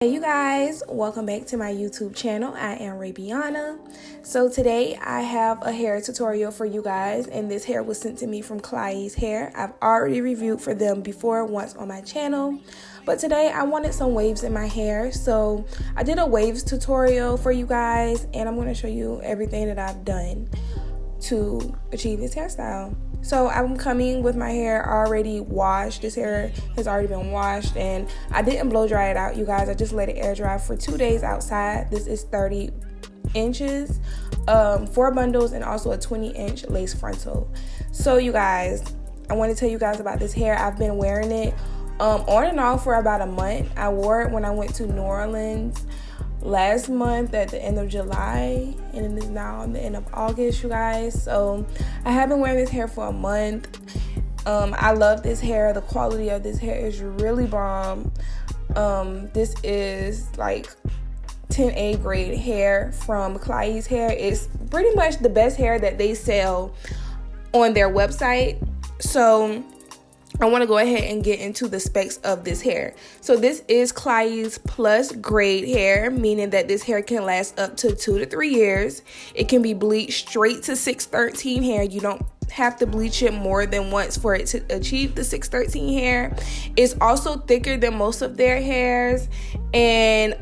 Hey you guys, welcome back to my YouTube channel. I am REBIANA. So today I have a hair tutorial for you guys, and this hair was sent to me from Klaiyi's hair. I've already reviewed for them before once on my channel, but today I wanted some waves in my hair, so I did a waves tutorial for you guys, and I'm going to show you everything that I've done to achieve this hairstyle. So I'm coming with my hair already washed. This hair has already been washed, and I didn't blow dry it out, you guys. I just let it air dry for 2 days outside. This is 30 inches, 4 bundles, and also a 20-inch lace frontal. So you guys, I want to tell you guys about this hair. I've been wearing it on and off for about a month. I wore it when I went to New Orleans last month at the end of July, and it is now on the end of August, you guys. So I have been wearing this hair for a month. I love this hair. The quality of this hair is really bomb. This is like 10A grade hair from Klaiyi's hair. It's pretty much the best hair that they sell on their website. So I want to go ahead and get into the specs of this hair. So this is Klaiyi's plus grade hair, meaning that this hair can last up to 2 to 3 years. It can be bleached straight to 613 hair. You don't have to bleach it more than once for it to achieve the 613 hair. It's also thicker than most of their hairs, and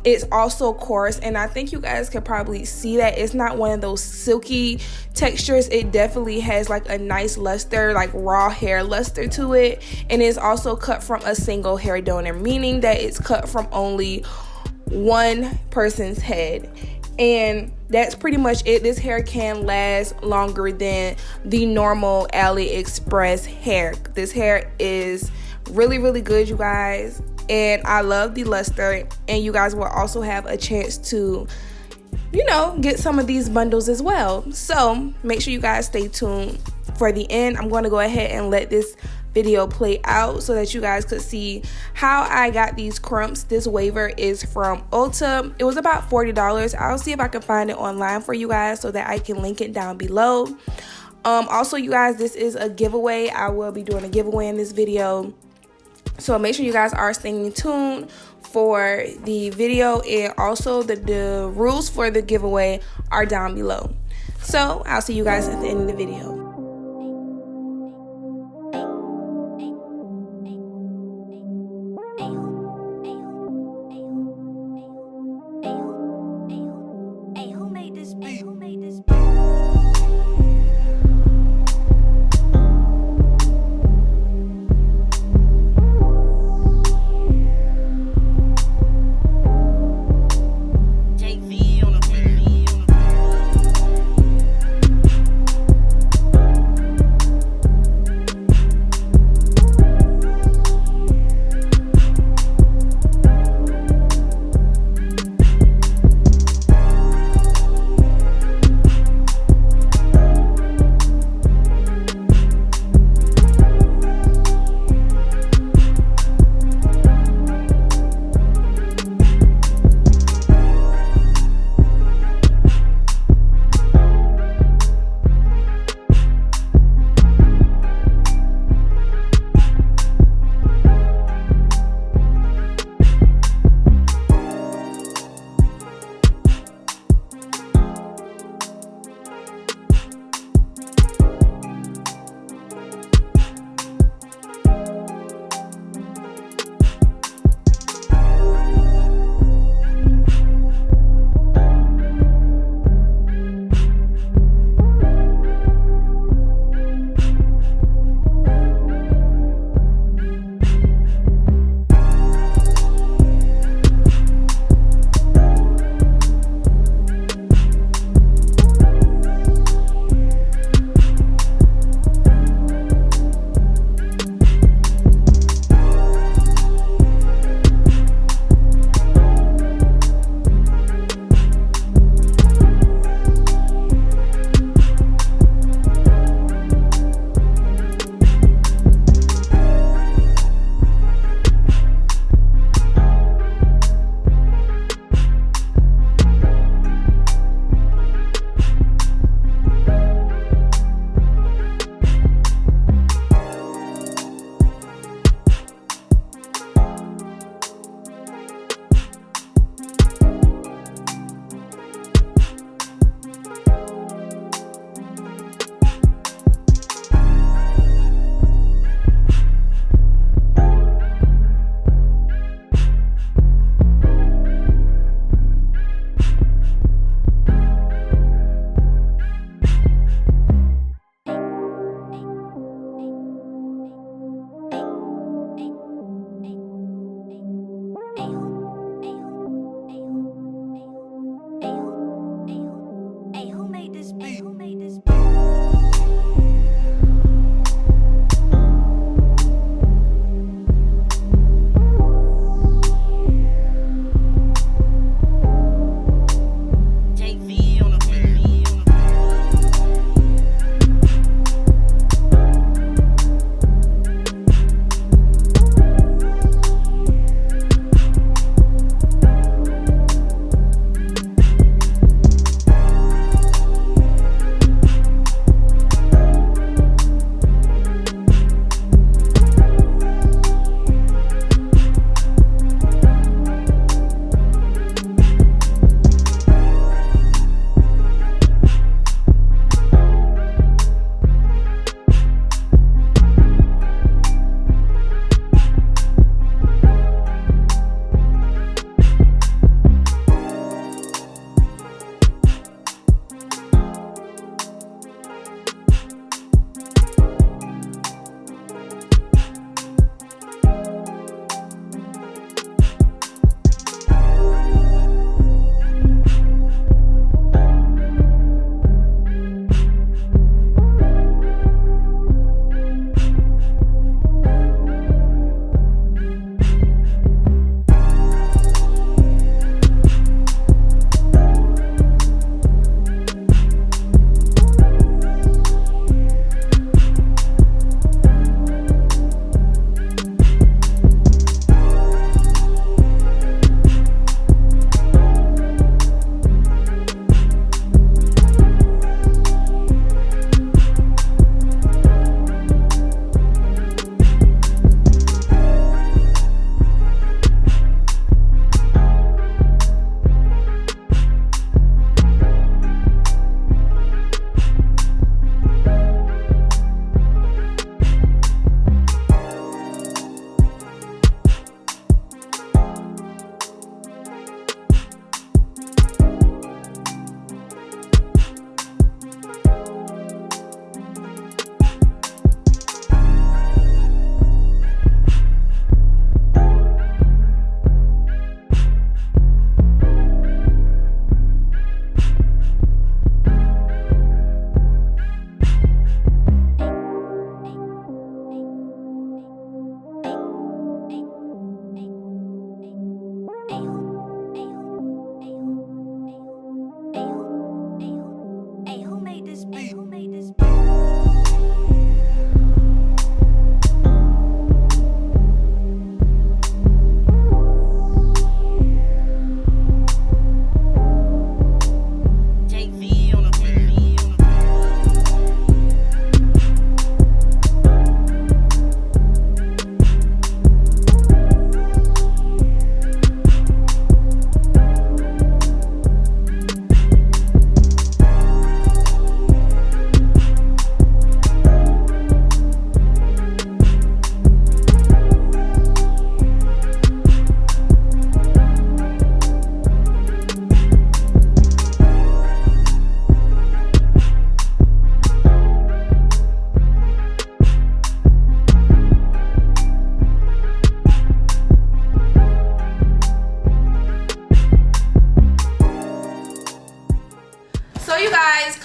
it's also coarse, and I think you guys can probably see that it's not one of those silky textures. It definitely has like a nice luster, like raw hair luster to it, and it's also cut from a single hair donor, meaning that it's cut from only one person's head. And that's pretty much it. This hair can last longer than the normal AliExpress hair. This hair is really, really good, you guys. And I love the luster. And you guys will also have a chance to, you know, get some of these bundles as well. So make sure you guys stay tuned for the end. I'm going to go ahead and let this video play out so that you guys could see how I got these crumps. This waver is from Ulta. It was about $40. I'll see if I can find it online for you guys so that I can link it down below. Also, you guys, this is a giveaway. I will be doing a giveaway in this video, so make sure you guys are staying tuned for the video, and also the rules for the giveaway are down below. So I'll see you guys at the end of the video.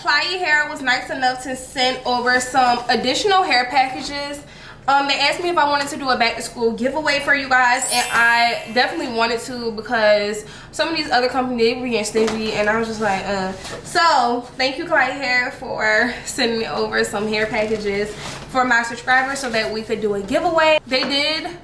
Klaiyi Hair was nice enough to send over some additional hair packages. They asked me if I wanted to do a back to school giveaway for you guys, and I definitely wanted to because some of these other companies, they were being stingy, and I was just like, So thank you, Klaiyi Hair, for sending over some hair packages for my subscribers so that we could do a giveaway. They did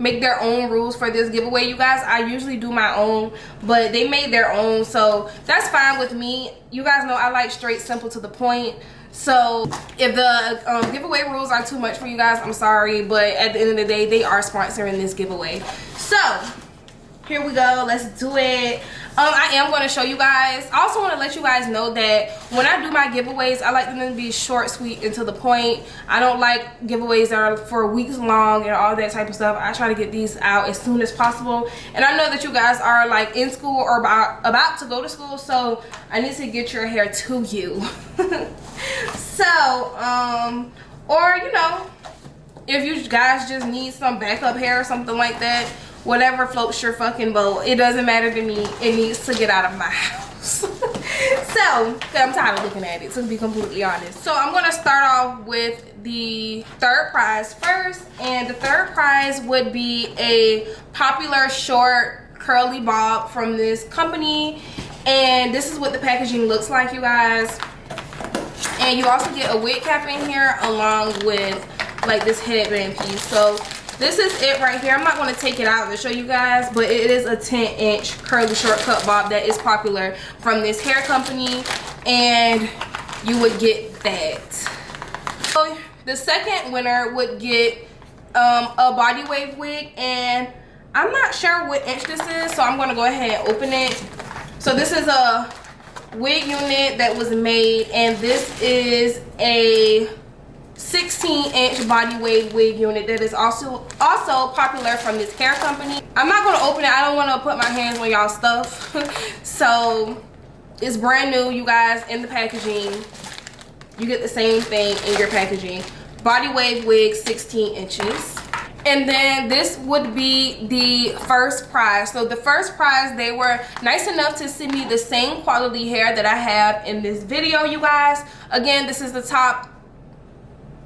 make their own rules for this giveaway, you guys. I usually do my own, but they made their own, so that's fine with me. You guys know I like straight, simple, to the point. So if the giveaway rules are too much for you guys, I'm sorry, but at the end of the day, they are sponsoring this giveaway. So here we go, let's do it. I am going to show you guys. I also want to let you guys know that when I do my giveaways, I like them to be short, sweet, and to the point. I don't like giveaways that are for weeks long and all that type of stuff. I try to get these out as soon as possible. And I know that you guys are like in school or about to go to school, so I need to get your hair to you. So, or you know, if you guys just need some backup hair or something like that, whatever floats your fucking boat, it doesn't matter to me. It needs to get out of my house. So, I'm tired of looking at it, to be completely honest. So I'm gonna start off with the third prize first, and the third prize would be a popular short curly bob from this company, and this is what the packaging looks like, you guys. And you also get a wig cap in here along with like this headband piece. So this is it right here. I'm not going to take it out to show you guys, but it is a 10-inch curly shortcut bob that is popular from this hair company, and you would get that. So the second winner would get a body wave wig, and I'm not sure what inch this is, so I'm going to go ahead and open it. So this is a wig unit that was made, and this is a 16-inch body wave wig unit that is also popular from this hair company. I'm not going to open it. I don't want to put my hands on y'all stuff. So it's brand new, you guys. In the packaging, you get the same thing in your packaging. Body wave wig, 16 inches. And then this would be the first prize. So the first prize, they were nice enough to send me the same quality hair that I have in this video, you guys. Again, this is the top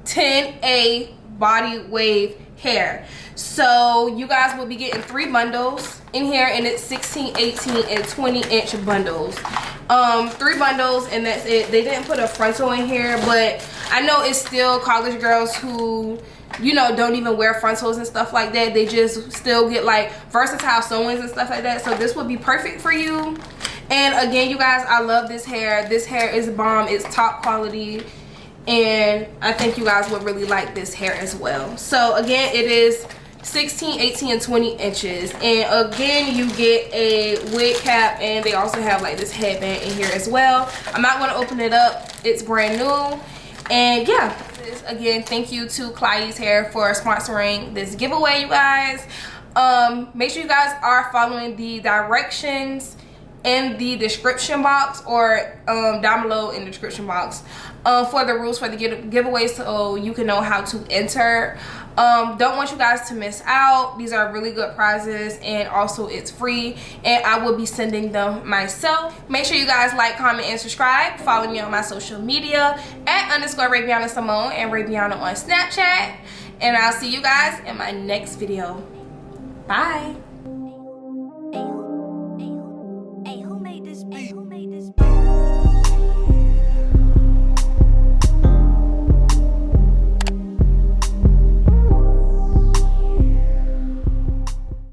10A body wave hair. So you guys will be getting 3 bundles in here, and it's 16, 18, and 20-inch bundles. 3 bundles, and that's it. They didn't put a frontal in here, but I know it's still college girls who, you know, don't even wear frontals and stuff like that. They just still get like versatile sewings and stuff like that. So this would be perfect for you. And again, you guys, I love this hair. This hair is bomb. It's top quality, and I think you guys would really like this hair as well. So again, it is 16, 18, and 20 inches. And again, you get a wig cap, and they also have like this headband in here as well. I'm not going to open it up. It's brand new. And yeah, again, thank you to Klaiyi's Hair for sponsoring this giveaway, you guys. Make sure you guys are following the directions in the description box, or down below in the description box, for the rules for the giveaway, so you can know how to enter. Don't want you guys to miss out. These are really good prizes, and also it's free, and I will be sending them myself. Make sure you guys like, comment, and subscribe. Follow me on my social media at _rebianasymone and Rebiana on Snapchat, and I'll see you guys in my next video. Bye.